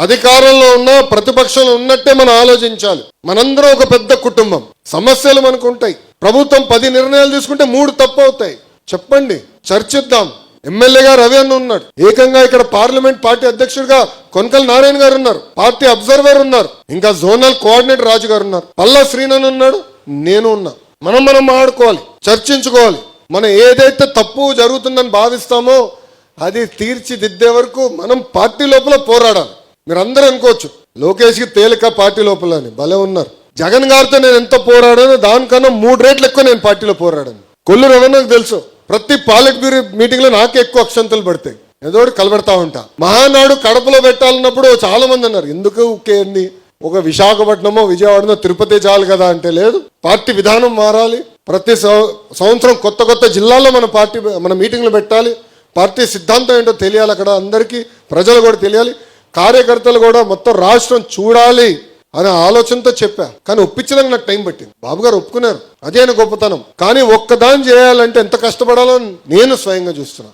అధికారంలో ఉన్నా ప్రతిపక్షంలో ఉన్నట్టే మనం ఆలోచించాలి. మనందరం ఒక పెద్ద కుటుంబం, సమస్యలు మనకు ఉంటాయి. ప్రభుత్వం 10 నిర్ణయాలు తీసుకుంటే 3 తప్పు అవుతాయి. చెప్పండి, చర్చిద్దాం. ఎమ్మెల్యేగా రవి అన్న ఉన్నాడు, ఏకంగా ఇక్కడ పార్లమెంట్ పార్టీ అధ్యక్షుడిగా కొనకల నారాయణ గారు ఉన్నారు, పార్టీ అబ్జర్వర్ ఉన్నారు, ఇంకా జోనల్ కోఆర్డినేటర్ రాజు గారు ఉన్నారు, పల్లా శ్రీనన్ ఉన్నాడు, నేను ఉన్నా. మనం ఆడుకోవాలి, చర్చించుకోవాలి. మనం ఏదైతే తప్పు జరుగుతుందని భావిస్తామో అది తీర్చిదిద్దే వరకు మనం పార్టీ లోపల పోరాడాలి. మీరు అందరూ అనుకోవచ్చు లోకేష్కి తేలిక పార్టీ లోపల అని, భలే ఉన్నారు. జగన్ గారితో నేను ఎంత పోరాడానో దానికన్నా 3 రెట్లు ఎక్కువ నేను పార్టీలో పోరాడాను. కొల్లు రవణకు తెలుసు, ప్రతి పాలిట్ బ్యూరో మీటింగ్ లో నాకే ఎక్కువ అక్షంతలు పడతాయి, ఏదో కలబెడతా ఉంటా. మహానాడు కడపలో పెట్టాలన్నప్పుడు చాలా మంది అన్నారు, ఎందుకు ఊకేంది, ఒక విశాఖపట్నమో విజయవాడనో తిరుపతి చాలు కదా అంటే, లేదు, పార్టీ విధానం మారాలి. ప్రతి సంవత్సరం కొత్త జిల్లాల్లో మన మీటింగ్లు పెట్టాలి. పార్టీ సిద్ధాంతం ఏంటో తెలియాలి, అక్కడ అందరికీ ప్రజలు కూడా తెలియాలి, కార్యకర్తలు కూడా మొత్తం రాష్ట్రం చూడాలి అనే ఆలోచనతో చెప్పా. కానీ ఒప్పించడానికి నాకు టైం పట్టింది. బాబు గారు ఒప్పుకున్నారు, అదే గొప్పతనం. కానీ ఒక్కదాని చేయాలంటే ఎంత కష్టపడాలో నేను స్వయంగా చూస్తున్నా.